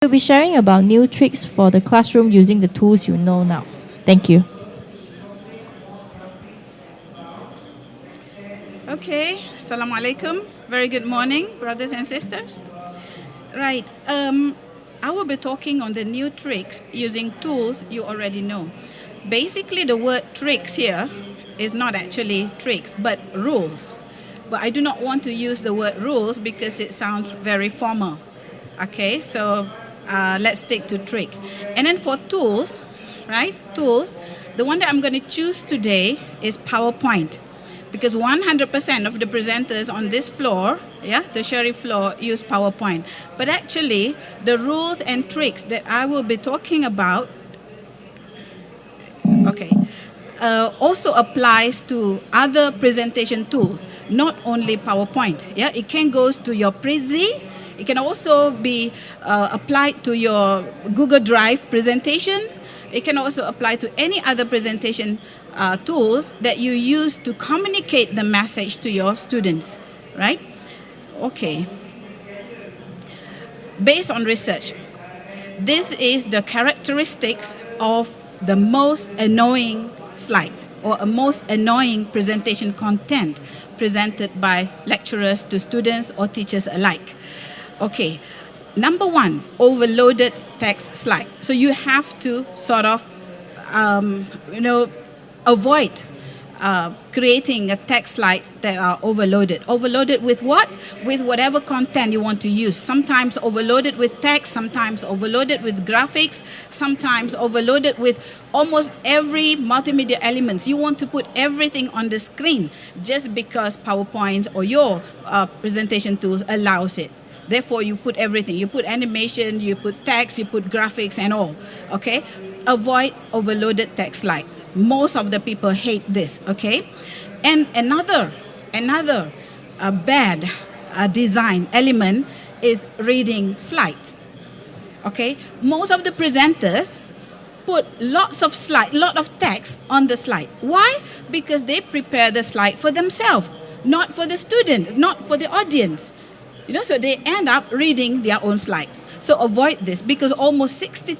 We'll be sharing about new tricks for the classroom using the tools you know now. Thank you. Okay, Assalamualaikum. Very good morning, brothers and sisters. Right, I will be talking on the new tricks using tools you already know. Basically, the word tricks here is not actually tricks, but rules. But I do not want to use the word rules because it sounds very formal. Okay, so let's stick to trick. And then for tools, right, tools, the one that I'm going to choose today is PowerPoint. Because 100% of the presenters on this floor, tertiary floor, use PowerPoint. But actually, the rules and tricks that I will be talking about, also applies to other presentation tools, not only PowerPoint. Yeah, it can go to your Prezi. It can also be applied to your Google Drive presentations. It can also apply to any other presentation tools that you use to communicate the message to your students, right? Okay. Based on research, this is the characteristics of the most annoying slides or a most annoying presentation content presented by lecturers to students or teachers alike. Okay, number one, overloaded text slide. So you have to sort of, avoid creating a text slides that are overloaded. Overloaded with what? With whatever content you want to use. Sometimes overloaded with text, sometimes overloaded with graphics, sometimes overloaded with almost every multimedia elements. You want to put everything on the screen just because PowerPoint or your presentation tools allows it. Therefore, you put everything. You put animation, you put text, you put graphics and all, okay? Avoid overloaded text slides. Most of the people hate this, okay? And another bad design element is reading slides, okay? Most of the presenters put lot of text on the slide. Why? Because they prepare the slide for themselves, not for the student, not for the audience. So they end up reading their own slide. So avoid this because almost 70%,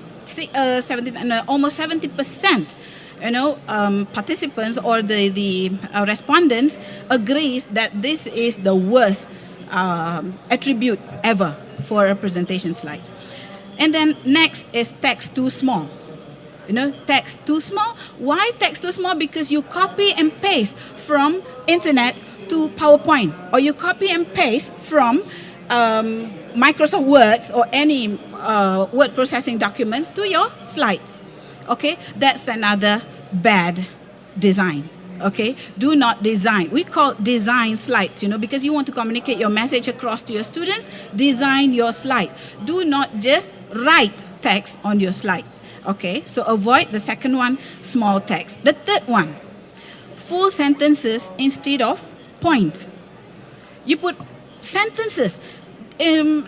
participants or the respondents agrees that this is the worst attribute ever for a presentation slide. And then next is text too small. Text too small. Why text too small? Because you copy and paste from internet to PowerPoint, or you copy and paste from Microsoft Words or any word processing documents to your slides. Okay, that's another bad design. Okay, do not design. We call design slides, because you want to communicate your message across to your students. Design your slide. Do not just write text on your slides. Okay, so avoid the second one, small text. The third one, full sentences instead of points. You put sentences. The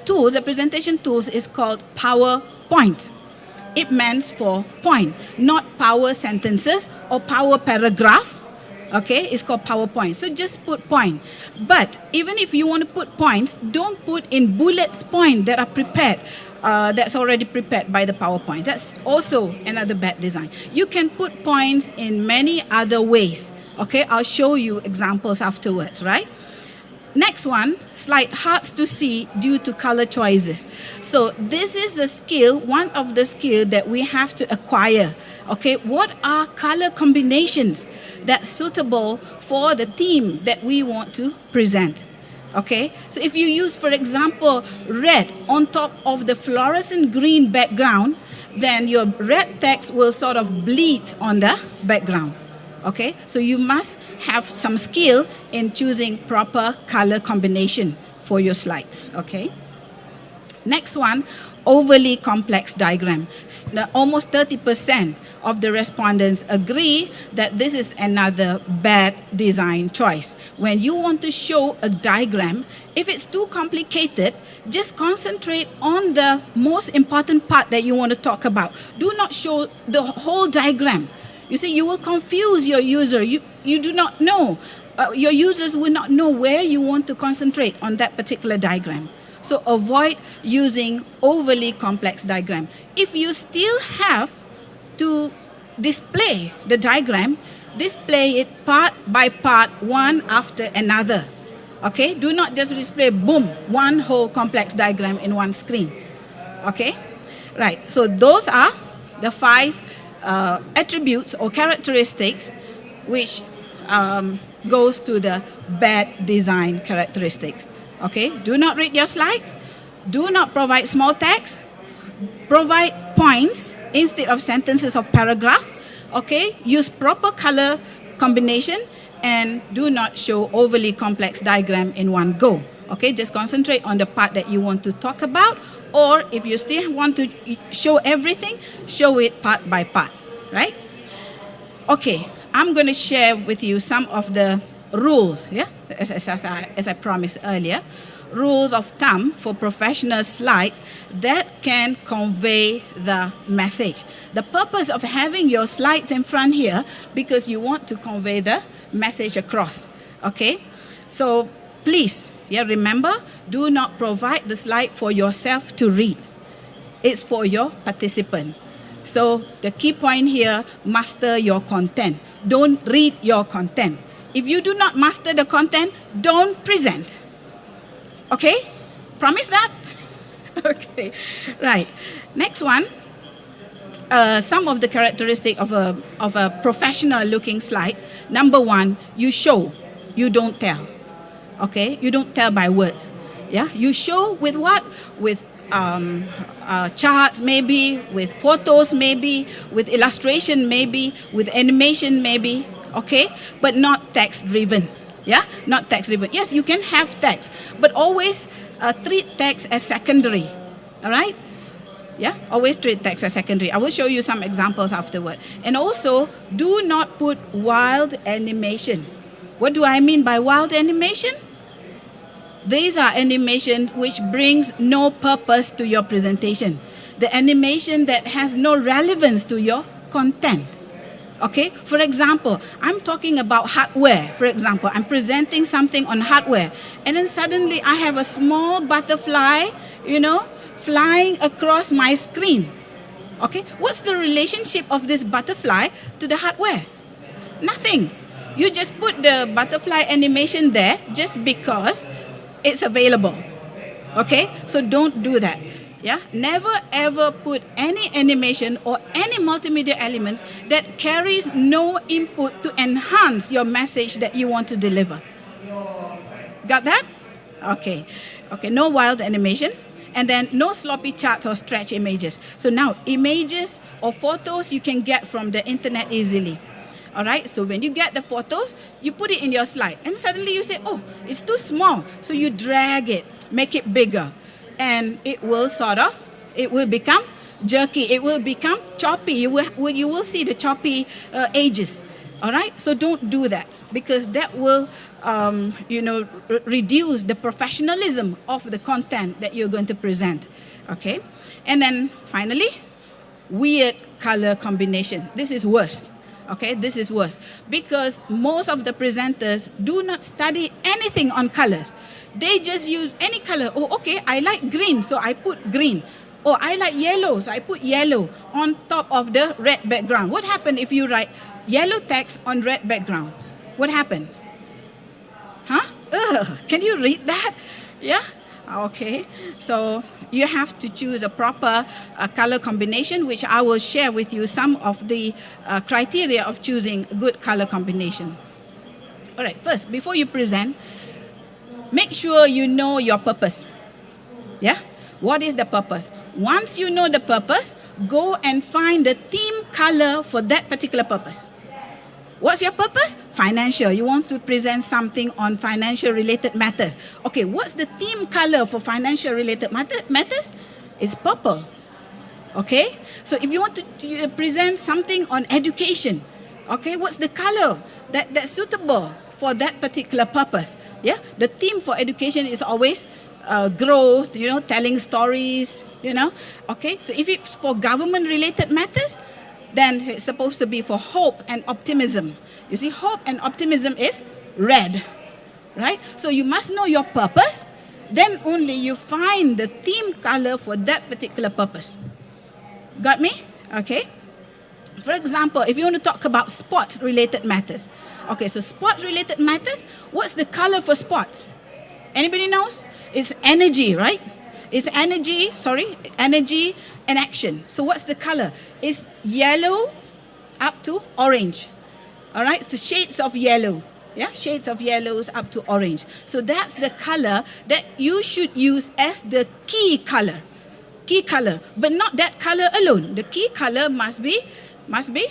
tools, the presentation tools is called PowerPoint. It means for point, not power sentences or power paragraph. Okay, it's called PowerPoint. So just put point. But even if you want to put points, don't put in bullets point that are prepared. That's already prepared by the PowerPoint. That's also another bad design. You can put points in many other ways. Okay, I'll show you examples afterwards, right? Next one, slide hard to see due to color choices. So this is the skill, one of the skills that we have to acquire. Okay, what are color combinations that's suitable for the theme that we want to present? Okay, so if you use, for example, red on top of the fluorescent green background, then your red text will sort of bleed on the background. Okay, so you must have some skill in choosing proper color combination for your slides. Okay. Next one, overly complex diagram. Almost 30% of the respondents agree that this is another bad design choice. When you want to show a diagram, if it's too complicated, just concentrate on the most important part that you want to talk about. Do not show the whole diagram. You see, you will confuse your user. You do not know. Your users will not know where you want to concentrate on that particular diagram. So avoid using overly complex diagram. If you still have to display the diagram, display it part by part, one after another. Okay, do not just display, boom, one whole complex diagram in one screen. Okay, right, so those are the 5 attributes or characteristics which goes to the bad design characteristics. Okay, do not read your slides, do not provide small text, provide points instead of sentences or paragraph. Okay, use proper color combination, and do not show overly complex diagram in one go. Okay, just concentrate on the part that you want to talk about, or if you still want to show everything, show it part by part, right? Okay, I'm going to share with you some of the rules, yeah, as I promised earlier, rules of thumb for professional slides that can convey the message. The purpose of having your slides in front here, because you want to convey the message across, okay? So please, yeah, remember, do not provide the slide for yourself to read. It's for your participant. So the key point here, master your content. Don't read your content. If you do not master the content, don't present. Okay? Promise that? Okay, right. Next one, some of the characteristics of a professional looking slide. Number 1, you show, you don't tell. Okay? You don't tell by words. Yeah? You show with what? With charts maybe, with photos maybe, with illustration maybe, with animation maybe, okay? But not text driven. Yeah, not text driven. Yes, you can have text, but always treat text as secondary. All right? Yeah, always treat text as secondary. I will show you some examples afterward. And also, do not put wild animation. What do I mean by wild animation? These are animation which brings no purpose to your presentation. The animation that has no relevance to your content. Okay, for example, I'm talking about hardware. For example, I'm presenting something on hardware, and then suddenly I have a small butterfly, flying across my screen. Okay, what's the relationship of this butterfly to the hardware? Nothing. You just put the butterfly animation there just because it's available. Okay, so don't do that. Yeah, never ever put any animation or any multimedia elements that carries no input to enhance your message that you want to deliver. Got that? Okay. Okay, no wild animation. And then no sloppy charts or stretch images. So now, images or photos you can get from the internet easily. All right, so when you get the photos, you put it in your slide. And suddenly you say, oh, it's too small. So you drag it, make it bigger. And it will become jerky. It will become choppy. You will see the choppy edges. All right? So don't do that, because that will, reduce the professionalism of the content that you're going to present. Okay? And then finally, weird color combination. This is worse. Okay, this is worse, because most of the presenters do not study anything on colors. They just use any color. Oh, okay, I like green, so I put green. Oh, I like yellow, so I put yellow on top of the red background. What happened if you write yellow text on red background? What happened? Huh? Can you read that? Yeah? Okay, so you have to choose a proper color combination, which I will share with you some of the criteria of choosing a good color combination. All right, first, before you present, make sure you know your purpose. Yeah? What is the purpose? Once you know the purpose, go and find the theme color for that particular purpose. What's your purpose? Financial. You want to present something on financial related matters. Okay, what's the theme color for financial related matters? It's purple. Okay? So if you want to present something on education, okay, what's the color that's suitable for that particular purpose? Yeah? The theme for education is always growth, telling stories, Okay? So if it's for government related matters, then it's supposed to be for hope and optimism. You see, hope and optimism is red, right? So you must know your purpose, then only you find the theme color for that particular purpose. Got me? Okay. For example, if you want to talk about sports-related matters. Okay, so sports-related matters, what's the color for sports? Anybody knows? It's energy, right? It's energy and action. So what's the color? It's yellow up to orange. All right, so shades of yellow. Yeah, shades of yellows up to orange. So that's the color that you should use as the key color. Key color, but not that color alone. The key color must be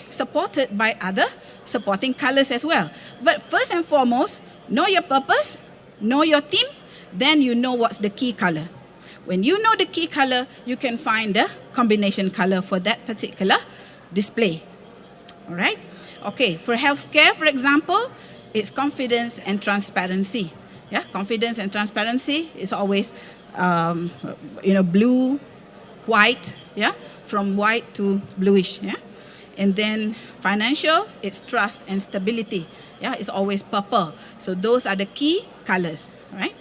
supported by other supporting colors as well. But first and foremost, know your purpose, know your theme, then you know what's the key color. When you know the key color, you can find the combination color for that particular display. All right? Okay, for healthcare, for example, it's confidence and transparency. Yeah, confidence and transparency is always, blue, white, yeah, from white to bluish, yeah. And then financial, it's trust and stability. Yeah, it's always purple. So those are the key colors, right?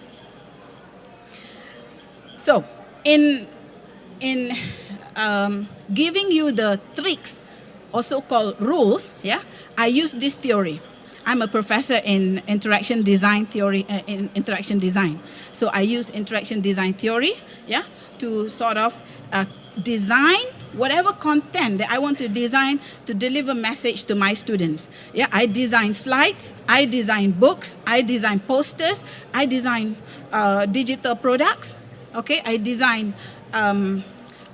So in giving you the tricks, also called rules, yeah, I use this theory. I'm a professor in interaction design theory, in interaction design. So I use interaction design theory, yeah, to sort of design whatever content that I want to design to deliver message to my students. Yeah, I design slides, I design books, I design posters, I design digital products. Okay, I design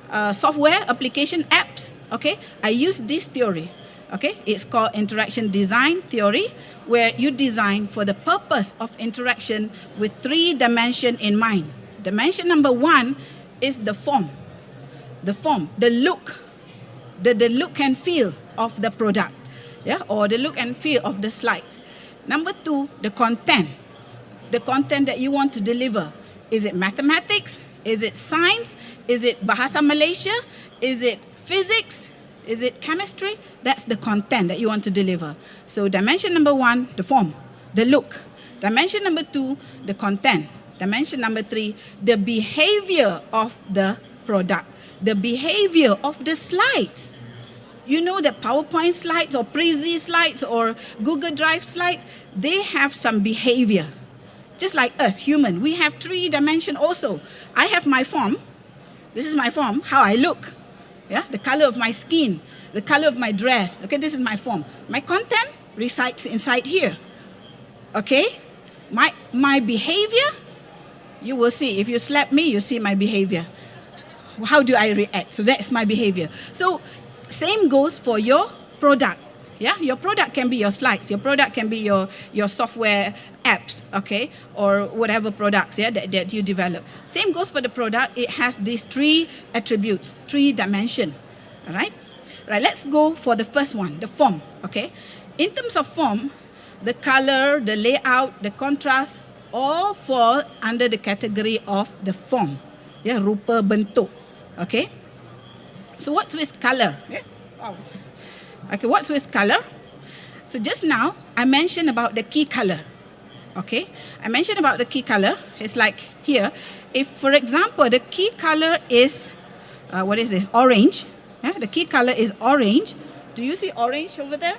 software application apps. Okay, I use this theory. Okay, it's called interaction design theory, where you design for the purpose of interaction with 3 dimensions in mind. Dimension number 1 is the form. The form, the look, the look and feel of the product, yeah, or the look and feel of the slides. Number 2, the content that you want to deliver. Is it mathematics? Is it science? Is it Bahasa Malaysia? Is it physics? Is it chemistry? That's the content that you want to deliver. So dimension number 1, the form, the look. Dimension number 2, the content. Dimension number 3, the behavior of the product, the behavior of the slides. You know that PowerPoint slides or Prezi slides or Google Drive slides, they have some behavior. Just like us, human, we have 3 dimensions also. I have my form. This is my form, how I look. Yeah, the color of my skin, the color of my dress. Okay, this is my form. My content resides inside here. Okay, my behavior, you will see. If you slap me, you see my behavior. How do I react? So that's my behavior. So same goes for your product. Yeah, your product can be your slides. Your product can be your software apps, okay, or whatever products, yeah, that you develop. Same goes for the product. It has these 3 attributes, 3 dimensions. All right. Right. Let's go for the first one, the form. Okay. In terms of form, the color, the layout, the contrast, all fall under the category of the form. Yeah, rupa bentuk. Okay. So what's with color? Yeah. Wow. Okay, what's with color? So just now, I mentioned about the key color. Okay, I mentioned about the key color. It's like here. If, for example, the key color is, what is this? Orange. Yeah, the key color is orange. Do you see orange over there?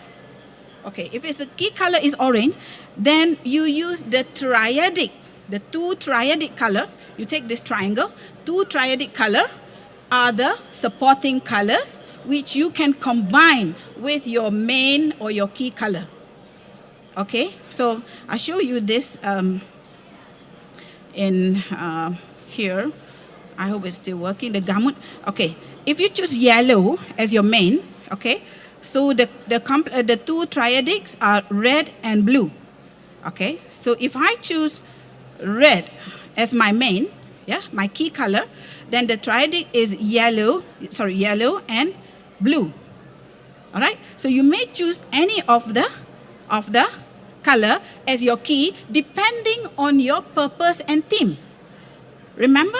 Okay, if it's the key color is orange, then you use the triadic, the 2 triadic color. You take this triangle, 2 triadic color are the supporting colors, which you can combine with your main or your key color. Okay, so I'll show you this in here. I hope it's still working. The gamut. Okay, if you choose yellow as your main, okay, so the 2 triadics are red and blue. Okay, so if I choose red as my main, yeah, my key color, then the triadic is yellow and blue. All right, so you may choose any of the color as your key depending on your purpose and theme. Remember,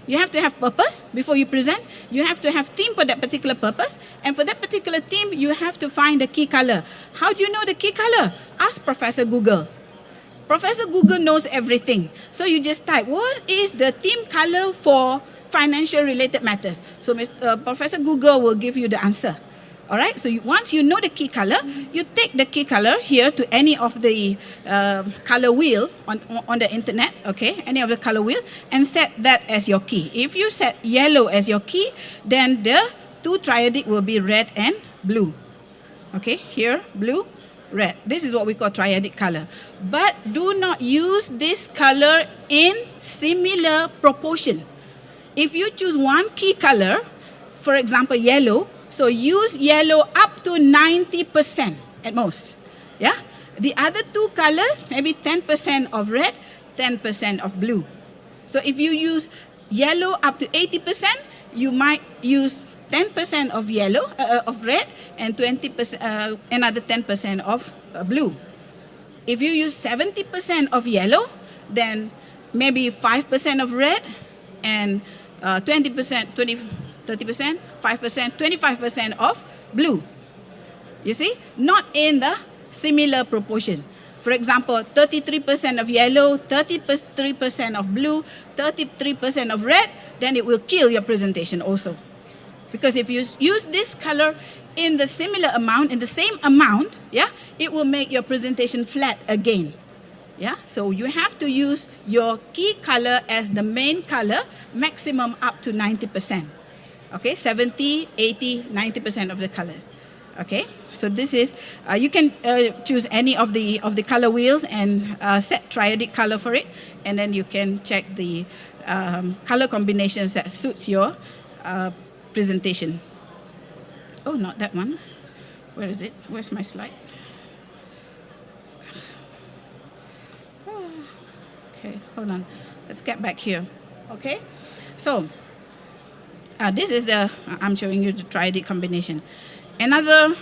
you have to have purpose before you present. You have to have theme for that particular purpose, and for that particular theme, you have to find the key color. How do you know the key color? Ask Professor Google. Professor Google knows everything. So you just type, what is the theme color for financial related matters? So Professor Google will give you the answer. All right, so once you know the key color, you take the key color here to any of the color wheel on the internet, okay, any of the color wheel, and set that as your key. If you set yellow as your key, then the two triadic will be red and blue. Okay, here, blue, red. This is what we call triadic color. But do not use this color in similar proportion. If you choose one key color, for example, yellow, so use yellow up to 90% at most. Yeah? The other two colors, maybe 10% of red, 10% of blue. So if you use yellow up to 80%, you might use 10% of yellow, of red, and 20%, another 10% of blue. If you use 70% of yellow, then maybe 5% of red and 20%, 30%, 5%, 25% of blue. You see? Not in the similar proportion. For example, 33% of yellow, 33% of blue, 33% of red, then it will kill your presentation also. Because if you use this color in the similar amount, in the same amount, yeah, it will make your presentation flat again. Yeah, so you have to use your key color as the main color, maximum up to 90%. Okay, 70, 80, 90% of the colors. Okay, so this is, you can choose any of the color wheels and set triadic color for it, and then you can check the color combinations that suits your presentation. Oh, not that one. Where is it? Where's my slide? Okay, hold on. Let's get back here. Okay, so this is I'm showing you the triadic combination. Another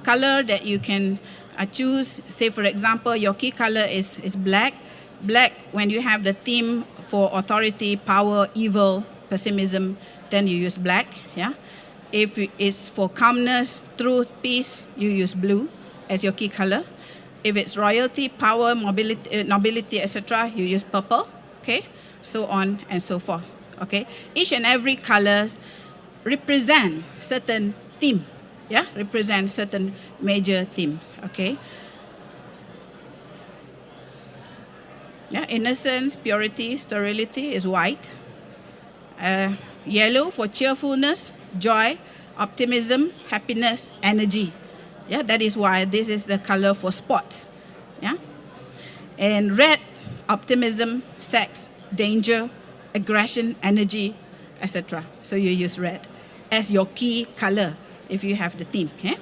color that you can choose, say for example, your key color is black. Black, when you have the theme for authority, power, evil, pessimism, then you use black. Yeah. If it's for calmness, truth, peace, you use blue as your key color. If it's royalty, power, mobility, nobility, etc., you use purple. Okay, so on and so forth. Okay, each and every colors represent certain theme. Yeah, represent certain major theme. Okay. Yeah, innocence, purity, sterility is white. Yellow for cheerfulness, joy, optimism, happiness, energy. Yeah, that is why this is the color for sports. Yeah, and red, optimism, sex, danger, aggression, energy, etc. So you use red as your key color if you have the theme. Yeah?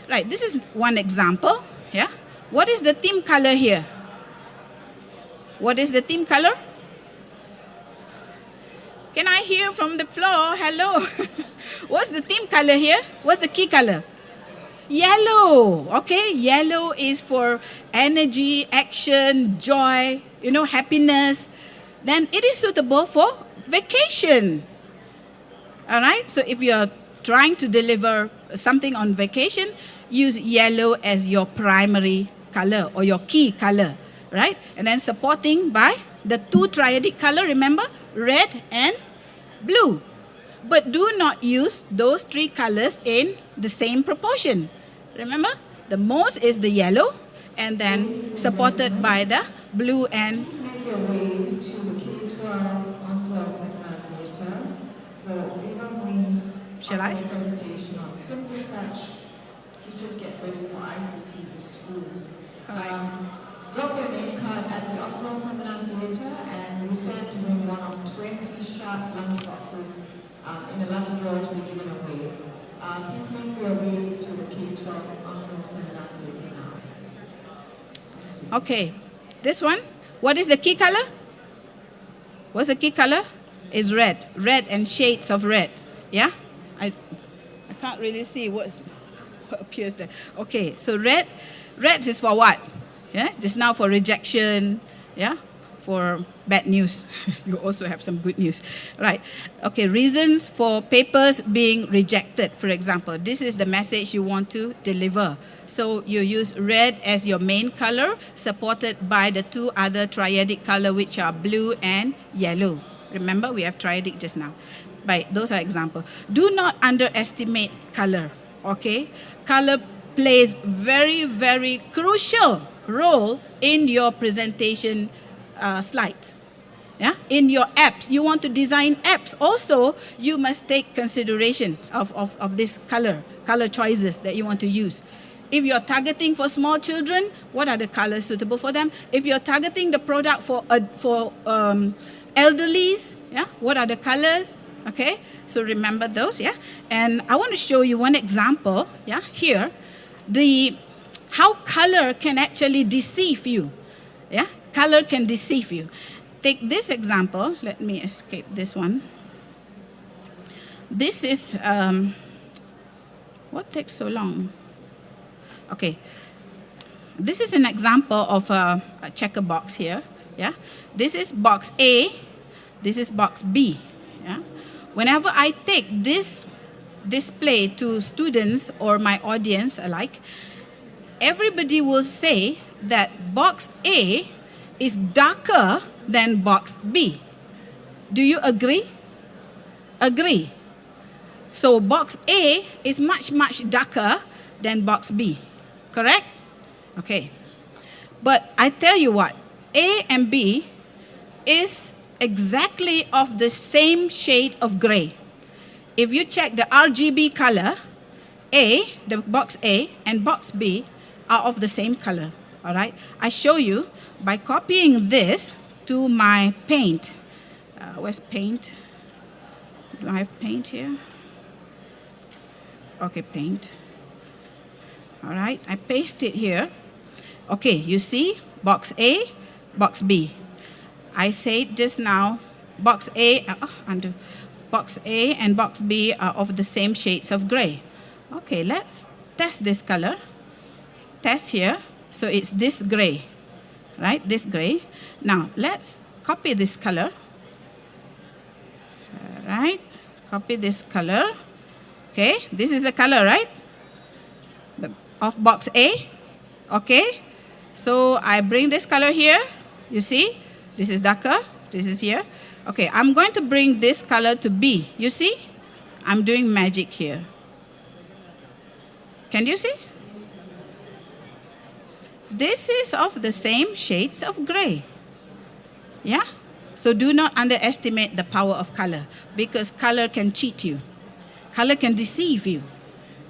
Right, this is one example. Yeah, what is the theme color here? What is the theme color? Can I hear from the floor? Hello. What's the theme color here? What's the key color? Yellow. Okay, yellow is for energy, action, joy, happiness. Then it is suitable for vacation. All right, so if you're trying to deliver something on vacation, use yellow as your primary color or your key color, right? And then supporting by the two triadic color, remember, red and blue. But do not use those three colors in the same proportion. Remember, the most is the yellow, and then supported by the blue and... Please make your way to the K-12 on-class seminar theater for eLearningMinds presentation on Simple Touch. Teachers get ready for ICT for schools. Drop your name card at the on-class seminar theater, and you stand to win one of 20 sharp lunch boxes in a lucky draw to be given away. Please make your way to the K-12 on-class seminar theater now. Okay, this one, what is the key color? What's the key color? Is red. Red and shades of red. Yeah? I can't really see what appears there. Okay, so red is for what? Yeah, just now for rejection, yeah, for bad news. You also have some good news. Right. Okay, reasons for papers being rejected. For example, this is the message you want to deliver. So you use red as your main color, supported by the two other triadic color, which are blue and yellow. Remember, we have triadic just now. Right, those are examples. Do not underestimate color, okay? Color plays very, very crucial role in your presentation slides. Yeah? In your apps, you want to design apps. Also, you must take consideration of this color choices that you want to use. If you're targeting for small children, what are the colors suitable for them? If you're targeting the product for elderlies, yeah, what are the colors? Okay, so remember those, yeah. And I want to show you one example, yeah, here, how color can actually deceive you, yeah. Color can deceive you. Take this example. Let me escape this one. This is what takes so long? Okay, this is an example of a checker box here, yeah. This is box A. This is box B, yeah. Whenever I take this display to students or my audience alike, everybody will say that box A is darker than box B. Do you agree? Agree. So box A is much, much darker than box B, correct? Okay. But I tell you what, A and B is exactly of the same shade of gray. If you check the RGB color, the box A and box B are of the same color, all right? I show you by copying this to my paint. Where's paint? Do I have paint here? Okay, paint. All right, I paste it here. Okay, you see, box A, box B. I said just now, box A and box B are of the same shades of gray. Okay, let's test this color. Test here. So it's this gray, right? This gray. Now, let's copy this color. All right, copy this color. Okay, this is the color, right? Of box A. Okay, so I bring this color here. You see? This is darker, this is here. Okay, I'm going to bring this color to B. You see? I'm doing magic here. Can you see? This is of the same shades of gray. Yeah? So do not underestimate the power of color, because color can cheat you. Color can deceive you.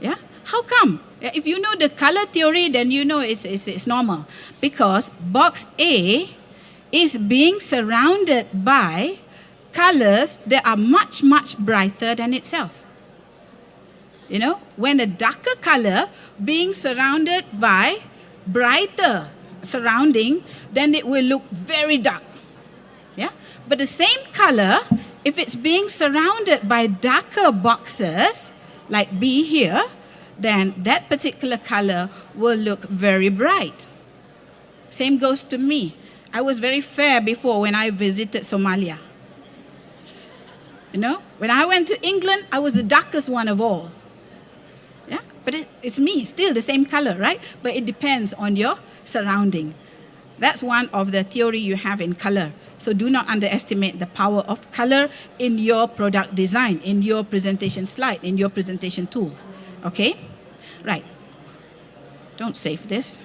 Yeah? How come? If you know the color theory, then you know it's normal. Because box A is being surrounded by colors that are much, much brighter than itself. You know, when a darker color being surrounded by brighter surrounding, then it will look very dark. Yeah? But the same color, if it's being surrounded by darker boxes, like B here, then that particular color will look very bright. Same goes to me. I was very fair before when I visited Somalia. You know, when I went to England, I was the darkest one of all. Yeah, but it's me, still the same color, right? But it depends on your surrounding. That's one of the theory you have in color. So do not underestimate the power of color in your product design, in your presentation slide, in your presentation tools. Okay? Right. Don't save this.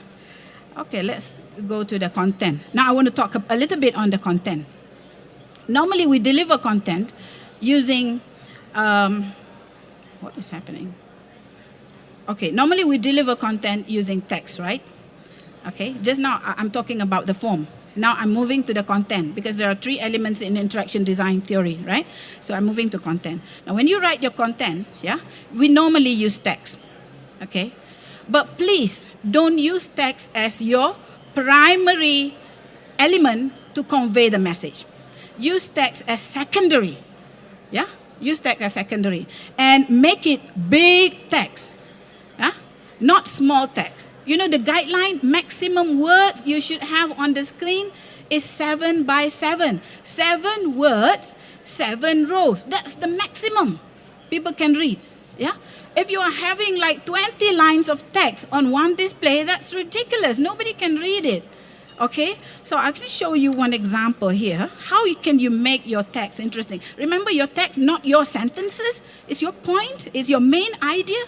Okay, let's go to the content. Now I want to talk a little bit on the content. Normally we deliver content using, what is happening? Okay, normally we deliver content using text, right? Okay, just now I'm talking about the form. Now I'm moving to the content, because there are 3 elements in interaction design theory, right? So I'm moving to content. Now when you write your content, yeah, we normally use text, okay? But please don't use text as your primary element to convey the message. Use text as secondary, yeah? Use text as secondary and make it big text, yeah? Not small text. You know the guideline, maximum words you should have on the screen is 7 by 7. 7 words, 7 rows. That's the maximum people can read. Yeah? If you are having like 20 lines of text on one display, that's ridiculous. Nobody can read it. Okay? So I can show you one example here. How can you make your text interesting? Remember, your text, not your sentences. It's your point. It's your main idea.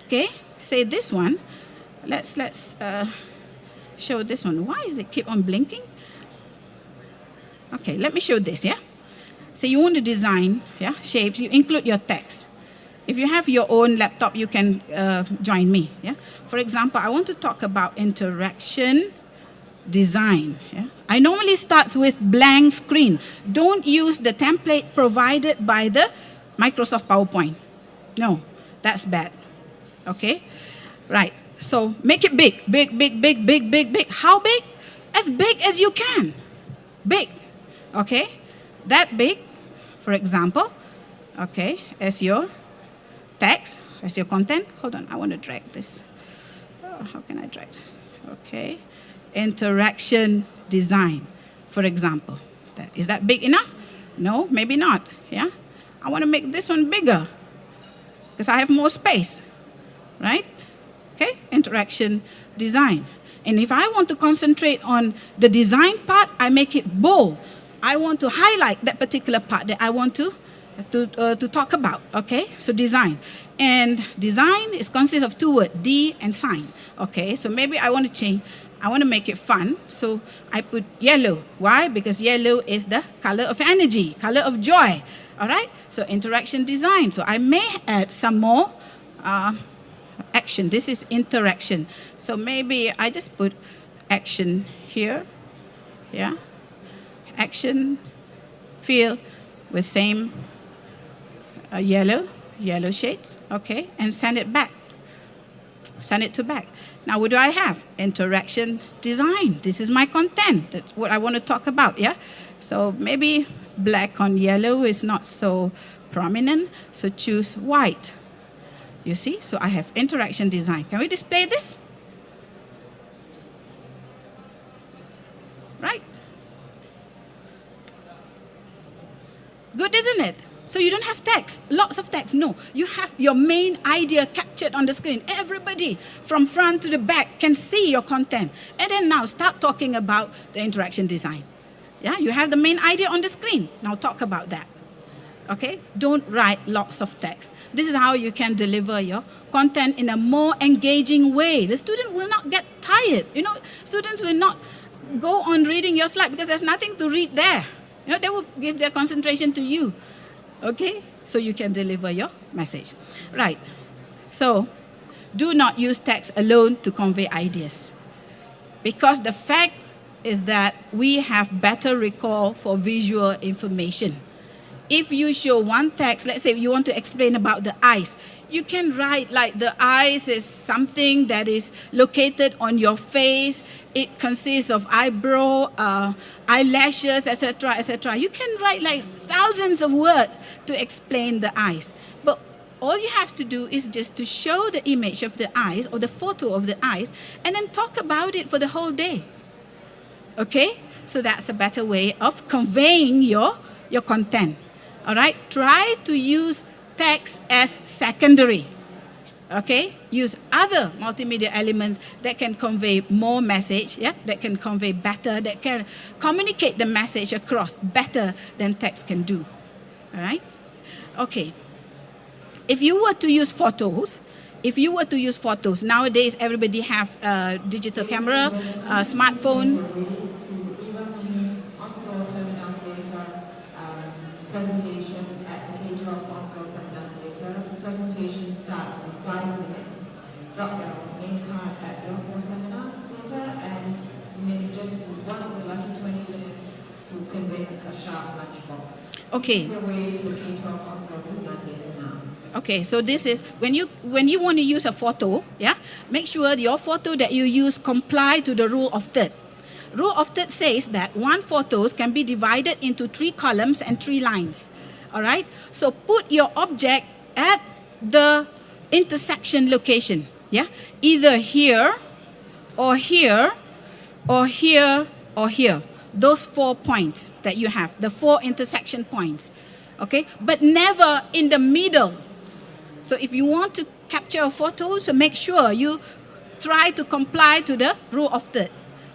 Okay? Say this one. Let's show this one. Why does it keep on blinking? Okay, let me show this, yeah? So you want to design, yeah, shapes. You include your text. If you have your own laptop, you can join me, yeah? For example, I want to talk about interaction design, yeah? I normally start with blank screen. Don't use the template provided by the Microsoft PowerPoint. No, that's bad, okay? Right. So make it big, big, big, big, big, big, big. How big? As big as you can. Big, okay? That big, for example, okay, as your text, as your content. Hold on, I want to drag this. Oh, how can I drag this? Okay. Interaction design, for example. Is that big enough? No, maybe not, yeah? I want to make this one bigger because I have more space, right? Okay, interaction design. And if I want to concentrate on the design part, I make it bold. I want to highlight that particular part that I want to talk about, okay? So design. And design consists of 2 words, D and sign, okay? So maybe I want to change, I want to make it fun, so I put yellow. Why? Because yellow is the color of energy, color of joy, all right? So interaction design. So I may add some more action. This is interaction. So maybe I just put action here. Yeah. Action, fill with same yellow shades. Okay. And send it back. Send it to back. Now what do I have? Interaction design. This is my content. That's what I want to talk about. Yeah. So maybe black on yellow is not so prominent. So choose white. You see? So I have interaction design. Can we display this? Right? Good, isn't it? So you don't have text, lots of text. No, you have your main idea captured on the screen. Everybody from front to the back can see your content. And then now start talking about the interaction design. Yeah, you have the main idea on the screen. Now talk about that. Okay? Don't write lots of text. This is how you can deliver your content in a more engaging way. The student will not get tired. You know, students will not go on reading your slide because there's nothing to read there. You know, they will give their concentration to you. Okay? So you can deliver your message. Right. So, do not use text alone to convey ideas. Because the fact is that we have better recall for visual information. If you show one text, let's say you want to explain about the eyes, you can write like the eyes is something that is located on your face. It consists of eyebrow, eyelashes, etc., etc. You can write like thousands of words to explain the eyes. But all you have to do is just to show the image of the eyes or the photo of the eyes and then talk about it for the whole day. Okay? So that's a better way of conveying your content. All right? Try to use text as secondary. Okay? Use other multimedia elements that can convey more message, yeah? That can convey better, that can communicate the message across better than text can do. All right? Okay. If you were to use photos, nowadays everybody have a digital camera, a smartphone. Presentation at the K-12 on-call seminar theatre. The presentation starts in 5 minutes. Drop your name card at the on-call seminar theatre, and maybe just one of the lucky 20 minutes who can win a sharp lunchbox. Okay. Your way to the K-12 on-call seminar theatre now. Okay, so this is when you want to use a photo, yeah, make sure your photo that you use comply to the rule of third. Rule of third says that one photo can be divided into 3 columns and 3 lines. All right? So put your object at the intersection location. Yeah? Either here, or here, or here, or here. those 4 points that you have, the 4 intersection points, okay? But never in the middle. So if you want to capture a photo, so make sure you try to comply to the rule of third.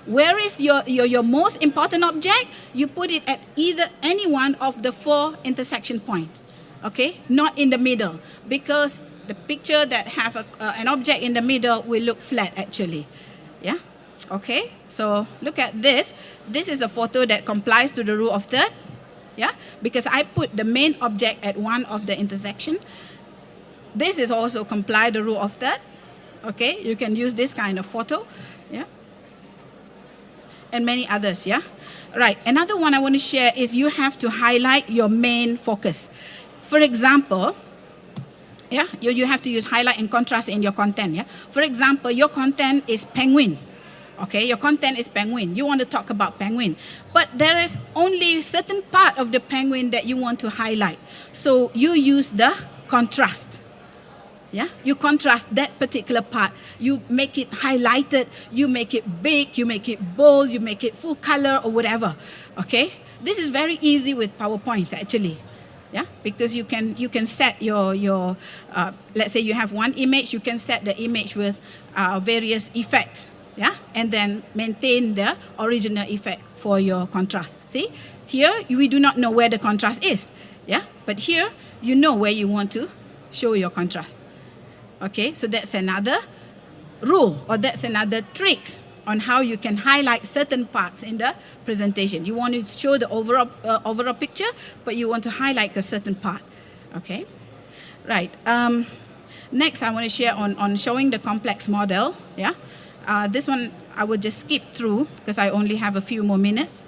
Where is your most important object? You put it at either any one of the 4 intersection points, okay? Not in the middle, because the picture that have an object in the middle will look flat actually, yeah? Okay, so look at this. This is a photo that complies to the rule of third, yeah? Because I put the main object at one of the intersection. This is also comply the rule of third, okay? You can use this kind of photo, yeah? And many others, yeah? Right, another one I want to share is you have to highlight your main focus. For example, yeah, you have to use highlight and contrast in your content, yeah? For example, your content is penguin. Okay, your content is penguin. You want to talk about penguin. But there is only certain part of the penguin that you want to highlight. So you use the contrast. Yeah, you contrast that particular part. You make it highlighted, you make it big, you make it bold, you make it full color or whatever. Okay, this is very easy with PowerPoint actually. Yeah, because you can set your let's say you have one image, you can set the image with various effects. Yeah, and then maintain the original effect for your contrast. See, here we do not know where the contrast is. Yeah, but here you know where you want to show your contrast. Okay, so that's another rule, or that's another trick on how you can highlight certain parts in the presentation. You want to show the overall picture, but you want to highlight a certain part. Okay, right. Next, I want to share on showing the complex model. Yeah. This one I will just skip through because I only have a few more minutes.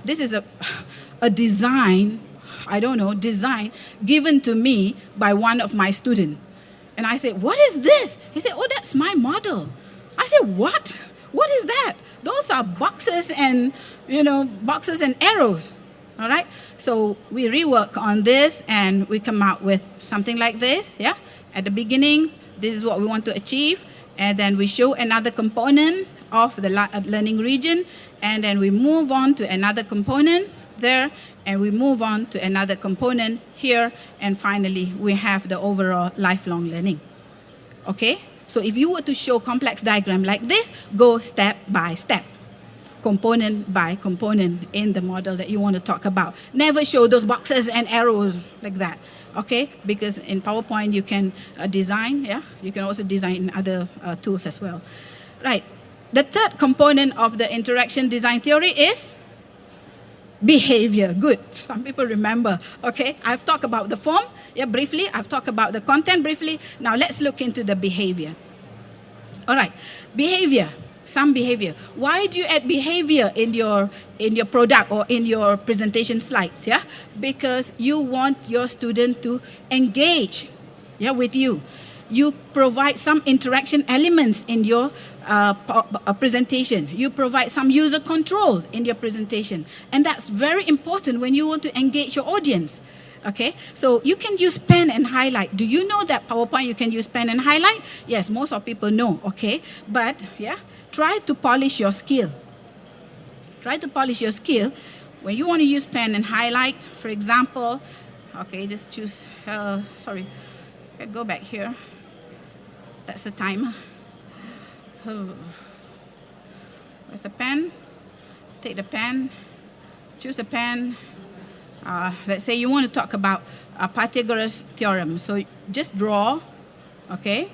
This is a design, design given to me by one of my students. And I said, what is this? He said, oh, that's my model. I said, what? What is that? Those are boxes and, boxes and arrows. All right? So we rework on this and we come out with something like this. Yeah. At the beginning, this is what we want to achieve. And then we show another component of the learning region, and then we move on to another component there, and we move on to another component here, and finally we have the overall lifelong learning. Okay? So if you were to show complex diagram like this, go step by step, component by component in the model that you want to talk about. Never show those boxes and arrows like that. Okay, because in PowerPoint you can design, yeah, you can also design in other tools as well. Right, the third component of the interaction design theory is behavior. Good, some people remember. Okay, I've talked about the form, yeah, briefly. I've talked about the content briefly. Now let's look into the behavior. All right, behavior. Some behavior. Why do you add behavior in your product or in your presentation slides? Yeah, because you want your student to engage, yeah, with you. You provide some interaction elements in your presentation. You provide some user control in your presentation, and that's very important when you want to engage your audience. Okay, so you can use pen and highlight. Do you know that PowerPoint you can use pen and highlight? Yes, most of people know, okay? But, yeah, try to polish your skill. Try to polish your skill. When you want to use pen and highlight, for example, okay, just choose, sorry, go back here. That's the timer. Where's the pen? Take the pen, choose the pen. Let's say you want to talk about Pythagoras theorem. So just draw, okay?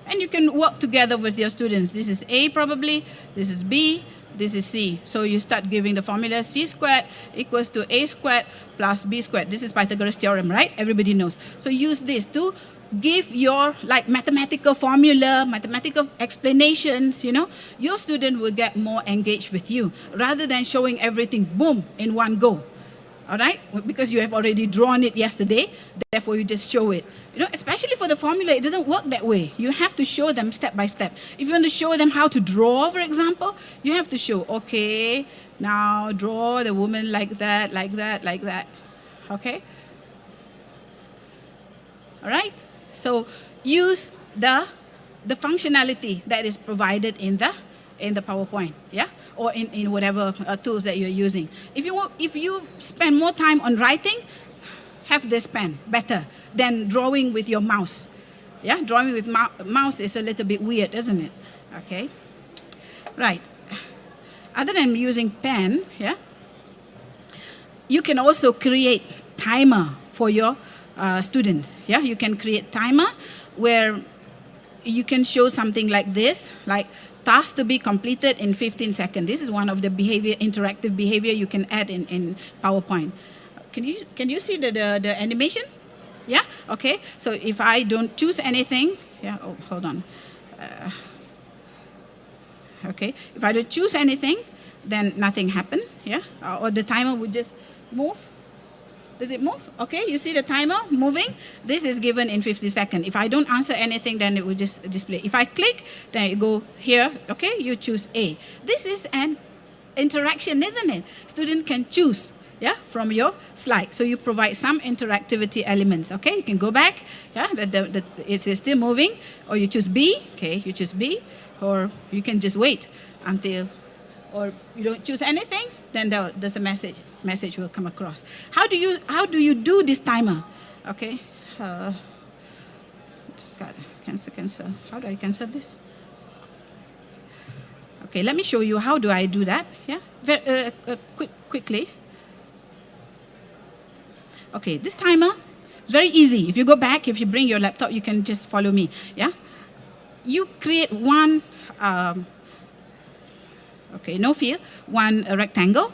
And you can work together with your students. This is A probably, this is B, this is C. So you start giving the formula C squared equals to A squared plus B squared. This is Pythagoras theorem, right? Everybody knows. So use this to give your mathematical formula, mathematical explanations, your student will get more engaged with you rather than showing everything, boom, in one go. All right, because you have already drawn it yesterday, therefore you just show it. Especially for the formula, it doesn't work that way. You have to show them step by step. If you want to show them how to draw, for example, you have to show, okay, now draw the woman like that, like that, like that. Okay? All right? So use the functionality that is provided in the in the PowerPoint, yeah, or in whatever tools that you're using. If you spend more time on writing, have this pen better than drawing with your mouse. Yeah, drawing with mouse is a little bit weird, isn't it? Okay, right. Other than using pen, yeah, you can also create timer for your students. Yeah, you can create timer where you can show something like this, like task to be completed in 15 seconds. This is one of the interactive behavior you can add in PowerPoint. Can you see the animation? Yeah, okay. So if I don't choose anything, yeah, oh, hold on. Okay, if I don't choose anything, then nothing happened, yeah? Or the timer would just move. Does it move? Okay, you see the timer moving? This is given in 50 seconds. If I don't answer anything, then it will just display. If I click, then it go here, okay? You choose A. This is an interaction, isn't it? Student can choose, yeah, from your slide. So you provide some interactivity elements, okay? You can go back, yeah, it is still moving, or you choose B, okay, you choose B, or you can just wait until, or you don't choose anything, then there's a message will come across. How do you do this timer? Okay, just got cancel. How do I cancel this? Okay, let me show you how do I do that. Yeah, quickly. Okay, this timer is very easy. If you go back, if you bring your laptop, you can just follow me. Yeah, you create one. Okay, no field, one rectangle.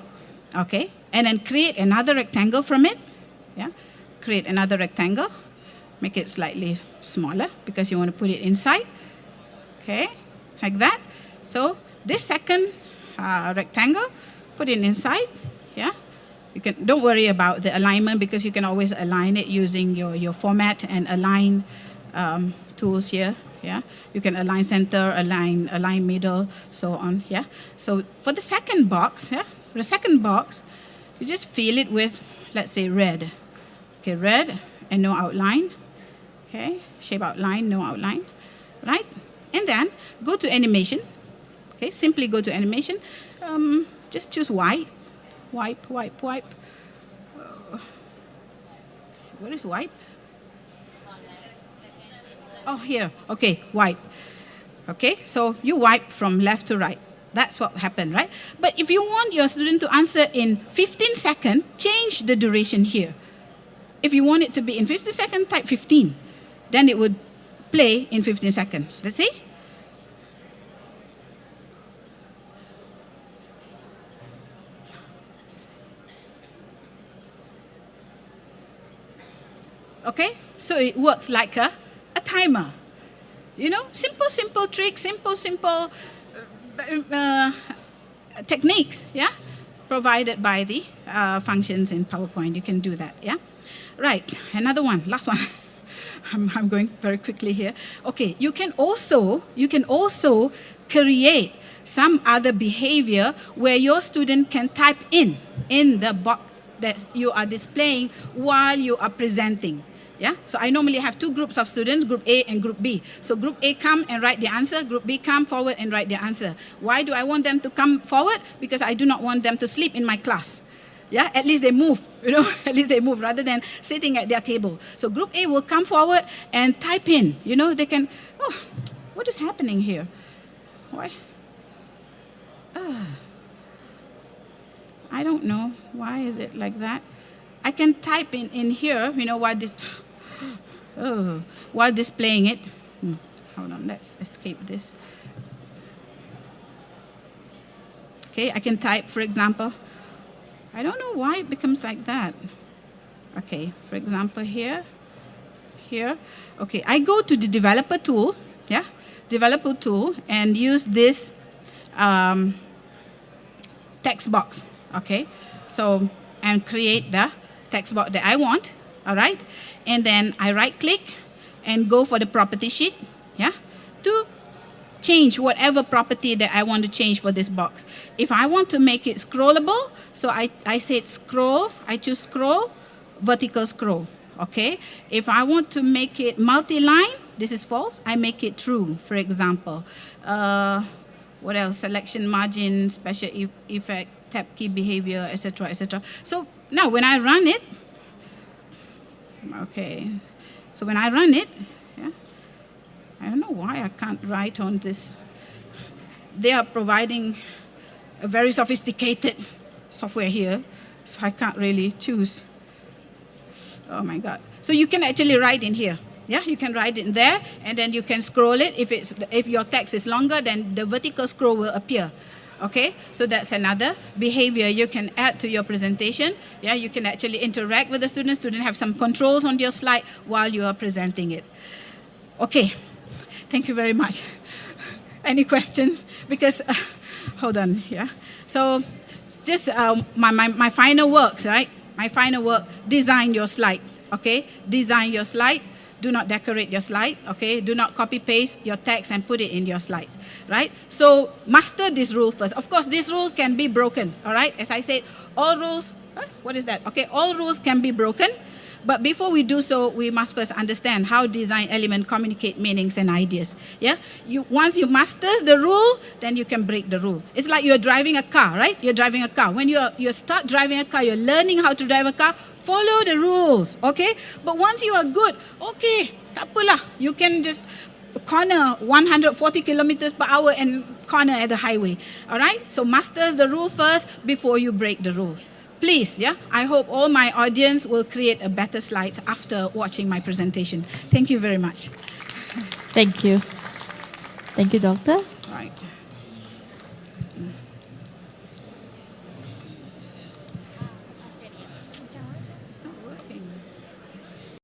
Okay, and then create another rectangle from it. Yeah, create another rectangle. Make it slightly smaller because you want to put it inside. Okay, like that. So this second rectangle, put it inside. Yeah, you can. Don't worry about the alignment because you can always align it using your format and align tools here. Yeah, you can align center, align middle, so on. Yeah. So for the second box, yeah, for the second box, you just fill it with, let's say, red. Okay, red and no outline. Okay, shape outline, no outline, right? And then go to animation. Okay, simply go to animation. Just choose white. Wipe. What is wipe? Oh, here. Okay, wipe. Okay, so you wipe from left to right. That's what happened, right? But if you want your student to answer in 15 seconds, change the duration here. If you want it to be in 15 seconds, type 15. Then it would play in 15 seconds. Let's see. Okay, so it works like a timer. You know, simple tricks, simple techniques, yeah, provided by the functions in PowerPoint. You can do that, yeah. Right, another one, last one. I'm going very quickly here. Okay, you can also create some other behavior where your student can type in the box that you are displaying while you are presenting. Yeah, so I normally have two groups of students, group A and group B. So group A come and write the answer, group B come forward and write the answer. Why do I want them to come forward? Because I do not want them to sleep in my class. Yeah, at least they move, you know, at least they move rather than sitting at their table. So group A will come forward and type in, you know, they can, oh, what is happening here? Why? I don't know, why is it like that? I can type in here, you know, while displaying it. Hold on, let's escape this. Okay, I can type, for example. I don't know why it becomes like that. Okay, for example, here. Okay, I go to the developer tool, yeah, developer tool, and use this text box, okay? So, and create the text box that I want, all right? And then I right-click and go for the property sheet, yeah, to change whatever property that I want to change for this box. If I want to make it scrollable, so I said scroll, I choose scroll, vertical scroll, okay? If I want to make it multi-line, this is false, I make it true, for example. what else? Selection margin, special effect, tap key behavior, etc., etc. So now when I run it, okay, so when I run it, yeah, I don't know why I can't write on this. They are providing a very sophisticated software here, so I can't really choose. Oh my God. So you can actually write in here. Yeah, you can write it in there, and then you can scroll it. If your text is longer, then the vertical scroll will appear. Okay, so that's another behavior you can add to your presentation. Yeah, you can actually interact with the students. Students have some controls on your slide while you are presenting it. Okay, thank you very much. Any questions? Because, hold on, yeah. So just my final works, right? My final work, design your slides, okay? Design your slide. Do not decorate your slide, okay? Do not copy-paste your text and put it in your slides, right? So master this rule first. Of course, these rules can be broken, all right? As I said, all rules, what is that? Okay, all rules can be broken, but before we do so, we must first understand how design elements communicate meanings and ideas, yeah? Once you master the rule, then you can break the rule. It's like you're driving a car, right? You're driving a car. When you start driving a car, you're learning how to drive a car, follow the rules, okay? But once you are good, okay, tak apalah, you can just corner 140 kilometers per hour and corner at the highway, all right? So master the rule first before you break the rules. Please, yeah, I hope all my audience will create a better slides after watching my presentation. Thank you very much. Thank you. Thank you, Doctor. Right.